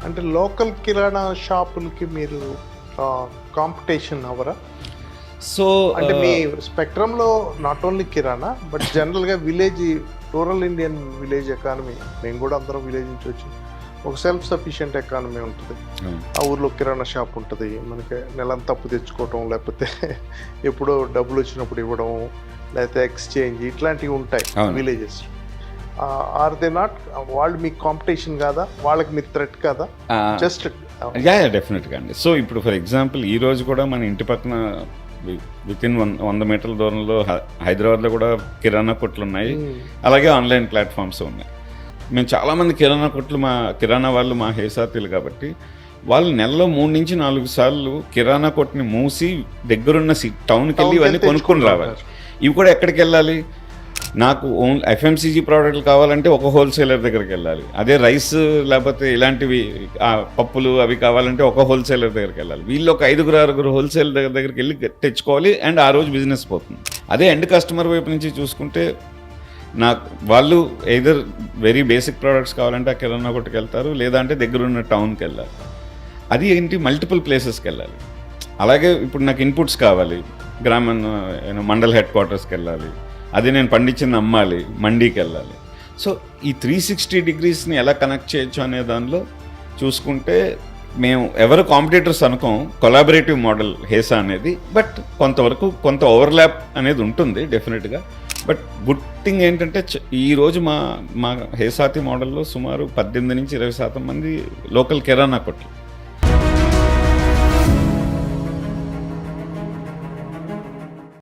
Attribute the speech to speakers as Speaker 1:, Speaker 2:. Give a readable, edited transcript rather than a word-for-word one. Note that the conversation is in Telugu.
Speaker 1: అంటే లోకల్ కిరాణా షాపులకి మీరు కాంపిటీషన్ అవరా?
Speaker 2: సో
Speaker 1: అంటే మీ స్పెక్ట్రంలో నాట్ ఓన్లీ కిరాణా బట్ జనరల్గా village, rural Indian village economy, మేము కూడా అందరం విలేజ్ నుంచి వచ్చి ఒక సెల్ఫ్ సఫిషియెంట్ ఎకానమీ ఉంటుంది. ఆ ఊర్లో కిరాణా షాప్ ఉంటుంది, మనకి నెలంతా అప్పు తెచ్చుకోవటం, లేకపోతే ఎప్పుడో డబ్బులు వచ్చినప్పుడు ఇవ్వడం, లేకపోతే ఎక్స్చేంజ్, ఇట్లాంటివి ఉంటాయి విలేజెస్. ఆర్ దే నాట్, వాళ్ళు మీకు కాంపిటీషన్ కాదా, వాళ్ళకి మీ థ్రెట్ కాదా? జస్ట్
Speaker 2: డెఫినెట్గా అండి. సో ఇప్పుడు ఫర్ ఎగ్జాంపుల్ ఈ రోజు కూడా మన ఇంటి పక్కన వితిన్ 100 మీటర్ల దూరంలో హైదరాబాద్లో కూడా కిరాణా కొట్లు ఉన్నాయి, అలాగే ఆన్లైన్ ప్లాట్ఫామ్స్ ఉన్నాయి. మేము చాలామంది కిరాణా వాళ్ళు మా హేసాతీలు కాబట్టి వాళ్ళు నెలలో 3 నుంచి 4 సార్లు కిరాణా కొట్టుని మూసి దగ్గరున్న టౌన్కి వెళ్ళి ఇవన్నీ కొనుక్కొని రావాలి. ఇవి కూడా ఎక్కడికి వెళ్ళాలి? నాకు ఓన్లీ ఎఫ్ఎంసీజీ ప్రోడక్ట్లు కావాలంటే ఒక హోల్సేలర్ దగ్గరికి వెళ్ళాలి. అదే రైస్ లేకపోతే ఇలాంటివి పప్పులు అవి కావాలంటే ఒక హోల్సేలర్ దగ్గరికి వెళ్ళాలి. వీళ్ళు ఒక 5-6 హోల్సేలర్ దగ్గరికి వెళ్ళి తెచ్చుకోవాలి, అండ్ ఆ రోజు బిజినెస్ పోతుంది. అదే ఎండ్ కస్టమర్ వైపు నుంచి చూసుకుంటే వాళ్ళు ఎయిదర్ వెరీ బేసిక్ ప్రోడక్ట్స్ కావాలంటే ఆ కిరాణా కొట్టుకు వెళ్తారు, లేదంటే దగ్గరున్న టౌన్కి వెళ్ళాలి. అది ఏంటి, మల్టిపుల్ ప్లేసెస్కి వెళ్ళాలి. అలాగే ఇప్పుడు నాకు ఇన్పుట్స్ కావాలి, మండల్ హెడ్ క్వార్టర్స్కి వెళ్ళాలి. అది నేను పండించింది అమ్మాలి, మండీకి వెళ్ళాలి. సో ఈ 360 డిగ్రీస్ని ఎలా కనెక్ట్ చేయొచ్చు అనే దానిలో చూసుకుంటే మేము ఎవరు కాంపిటీటర్స్ అనుకోం. కొలాబరేటివ్ మోడల్ హేసా అనేది, బట్ కొంతవరకు కొంత ఓవర్లాప్ అనేది ఉంటుంది డెఫినెట్గా. బట్ గుడ్ థింగ్ ఏంటంటే ఈరోజు మా హేసాతి మోడల్లో సుమారు 18 నుంచి 20% మంది లోకల్ కిరాణా కొట్లు.